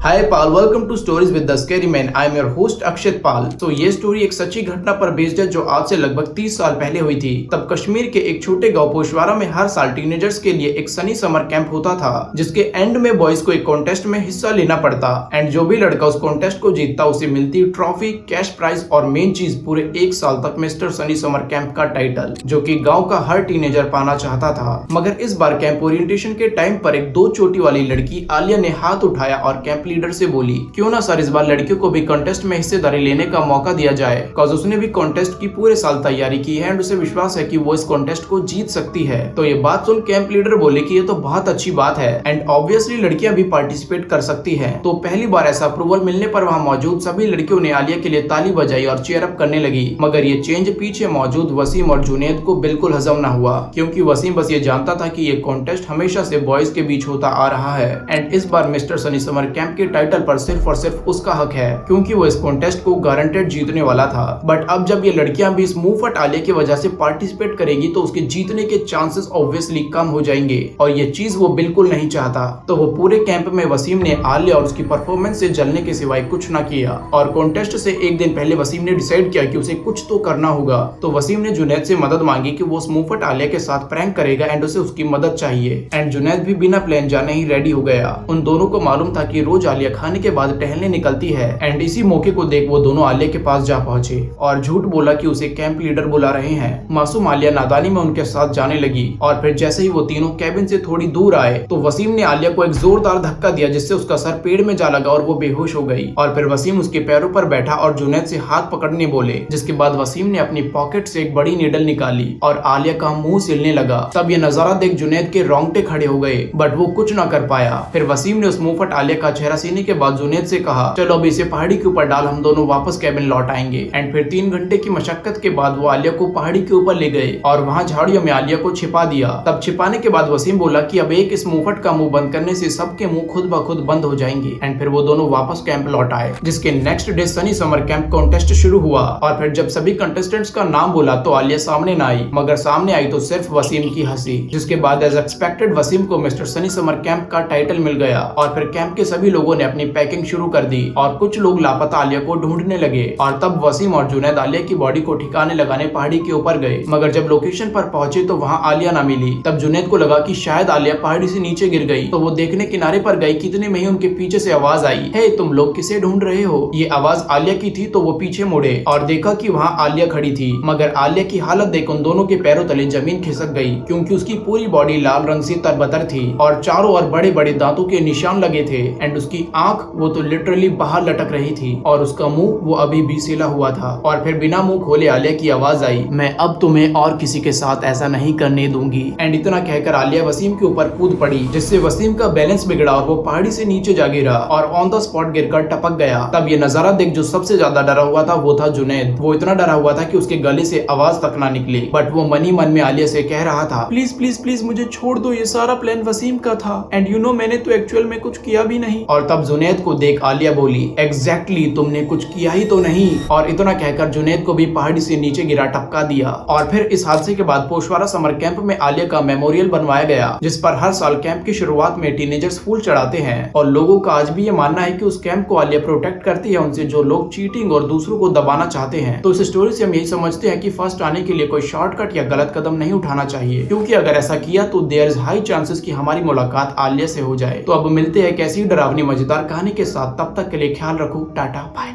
Hi Pal, welcome to stories with the scary man. I am your host Akshit Pal. तो ये story एक सच्ची घटना पर बेस्ड है जो आज से लगभग 30 साल पहले हुई थी। तब कश्मीर के एक छोटे गांव पोशवारा में हर साल टीनेजर्स के लिए एक सनी समर कैंप होता था, जिसके एंड में बॉयज को एक कॉन्टेस्ट में हिस्सा लेना पड़ता एंड जो भी लड़का उस कॉन्टेस्ट को जीतता उसे मिलती ट्रॉफी, कैश प्राइज और मेन चीज पूरे एक साल तक मिस्टर सनी समर कैंप का टाइटल, जो कि गाँव का हर टीनेजर पाना चाहता था। मगर इस बार कैंप ओरिएंटेशन के टाइम पर एक 2 चोटी वाली लड़की आलिया ने हाथ उठाया और कैंप लीडर से बोली, क्यों ना सर इस बार लड़कियों को भी कॉन्टेस्ट में हिस्सेदारी लेने का मौका दिया जाए, बिकॉज उसने भी कॉन्टेस्ट की पूरे साल तैयारी की है एंड उसे विश्वास है कि वो इस कॉन्टेस्ट को जीत सकती है। तो ये बात सुन कैंप लीडर बोले कि ये तो बहुत अच्छी बात है एंड ऑब्वियसली लड़कियां भी पार्टिसिपेट कर सकती हैं। तो पहली बार ऐसा अप्रूवल मिलने पर वहाँ मौजूद सभी लड़कियों ने आलिया के लिए ताली बजाई और चीयर अप करने लगी। मगर ये चेंज पीछे मौजूद वसीम और जुनैद को बिल्कुल हजम न हुआ, क्योंकि वसीम बस ये जानता था कि ये कॉन्टेस्ट हमेशा से बॉयज के बीच होता आ रहा है एंड इस बार मिस्टर सनी समर कैंप के टाइटल पर सिर्फ और सिर्फ उसका हक है, क्योंकि वो इस कॉन्टेस्ट को गारंटेड जीतने वाला था। बट अब जब ये लड़कियां भी इस मुंहफट आलिया की वजह से पार्टिसिपेट करेगी तो उसके जीतने के चांसेस ऑब्वियसली कम हो जाएंगे और ये चीज वो बिल्कुल नहीं चाहता। तो वो पूरे कैंप में वसीम ने आलिया और उसकी परफॉर्मेंस से जलने के सिवाय कुछ ना किया और कॉन्टेस्ट से एक दिन पहले वसीम ने डिसाइड किया कि उसे कुछ तो करना होगा। तो वसीम ने जुनैद से मदद मांगी कि वो उस मुंहफट आलिया के साथ प्रैंक करेगा एंड उसे उसकी मदद चाहिए एंड जुनैद भी बिना प्लान जाने ही रेडी हो गया। उन दोनों को मालूम था कि रोज आलिया खाने के बाद टहलने निकलती है एंड इसी मौके को देख वो दोनों आलिया के पास जा पहुंचे और झूठ बोला कि उसे कैंप लीडर बुला रहे हैं। मासूम आलिया नादानी में उनके साथ जाने लगी और फिर जैसे ही वो तीनों कैबिन से थोड़ी दूर आए तो वसीम ने आलिया को एक जोरदार धक्का दिया, जिससे उसका सर पेड़ में जा लगा और वो बेहोश हो गई। और फिर वसीम उसके पैरों पर बैठा और जुनैद से हाथ पकड़ने बोले, जिसके बाद वसीम ने अपनी पॉकेट से एक बड़ी नीडल निकाली और आलिया का मुंह सिलने लगा। तब ये नजारा देख जुनैद के रोंगटे खड़े हो गए, बट वो कुछ ना कर पाया। फिर वसीम ने उस मुंहफट आलिया का चेहरा सीने के बाद जुनैद से कहा, चलो अभी इसे पहाड़ी के ऊपर डाल, हम दोनों वापस कैबिन लौट आएंगे। एंड फिर 3 घंटे की मशक्कत के बाद वो आलिया को पहाड़ी के ऊपर ले गए और वहाँ झाड़ियों में आलिया को छिपा दिया। तब छिपाने के बाद वसीम बोला कि अब एक इस मुंहफट का मुंह बंद करने से सबके मुंह खुद ब खुद बंद हो जाएंगे। एंड फिर वो दोनों वापस कैंप लौट आए, जिसके next day Sunny summer camp contest शुरू हुआ। और फिर जब सभी कंटेस्टेंट्स का नाम बोला तो आलिया सामने न आई, मगर सामने आई तो सिर्फ वसीम की हंसी, जिसके बाद एज एक्सपेक्टेड वसीम को मिस्टर सनी समर कैंप का टाइटल मिल गया। और फिर कैंप के सभी लोगों ने अपनी पैकिंग शुरू कर दी और कुछ लोग लापता आलिया को ढूंढने लगे। और तब वसीम और जुनैद आलिया की बॉडी को ठिकाने लगाने पहाड़ी के ऊपर गए, मगर जब लोकेशन पर पहुंचे तो वहां आलिया ना मिली। तब जुनैद को लगा कि शायद आलिया पहाड़ी से नीचे गिर गई, तो वो देखने किनारे पर गई। कितने में ही उनके पीछे से आवाज आई, हे तुम लोग किसे ढूंढ रहे हो। ये आवाज आलिया की थी। तो वो पीछे मुड़े और देखा कि वहाँ आलिया खड़ी थी, मगर आलिया की हालत देख उन दोनों के पैरों तले जमीन खिसक गई, क्योंकि उसकी पूरी बॉडी लाल रंग से तरबतर थी और चारों ओर बड़े बड़े दांतों के निशान लगे थे एंड उसकी आंख वो तो लिटरली बाहर लटक रही थी और उसका मुंह वो अभी भी सिला हुआ था। और फिर बिना मुंह खोले आलिया की आवाज आई, मैं अब तुम्हें और किसी के साथ ऐसा नहीं करने दूंगी। एंड इतना कहकर आलिया वसीम के ऊपर कूद पड़ी, जिससे वसीम का बैलेंस बिगड़ा और वो पहाड़ी से नीचे जा गिरा और ऑन द स्पॉट गिरकर टपक गया। तब ये नजारा देख जो सबसे ज्यादा डरा हुआ था वो था जुनैद। वो इतना डरा हुआ था कि उसके गले से आवाज तक ना निकली, बट वो मन ही मन में आलिया से कह रहा था, प्लीज प्लीज प्लीज मुझे छोड़ दो, ये सारा प्लान वसीम का था एंड यू नो मैंने तो एक्चुअल में कुछ किया भी नहीं। और तब जुनैद को देख आलिया बोली, एग्जैक्टली तुमने कुछ किया ही तो नहीं। और इतना कहकर जुनैद को भी पहाड़ी से नीचे गिरा टपका दिया। और फिर इस हादसे के बाद पोशवारा समर कैंप में आलिया का मेमोरियल बनवाया गया, जिस पर हर साल कैंप की शुरुआत में टीनेजर्स फूल चढ़ाते हैं और लोगों का आज भी ये मानना है कि उस कैंप को आलिया प्रोटेक्ट करती है उनसे जो लोग चीटिंग और दूसरों को दबाना चाहते हैं। तो इस स्टोरी से हम यही समझते हैं कि फर्स्ट आने के लिए कोई शॉर्टकट या गलत कदम नहीं उठाना चाहिए, क्योंकि अगर ऐसा किया तो देयर इज हाई चांसेस कि हमारी मुलाकात आलिया से हो जाए। तो अब मिलते हैं कैसी डरावनी मजेदार कहानी के साथ, तब तक के लिए ख्याल रखो, टाटा बाय।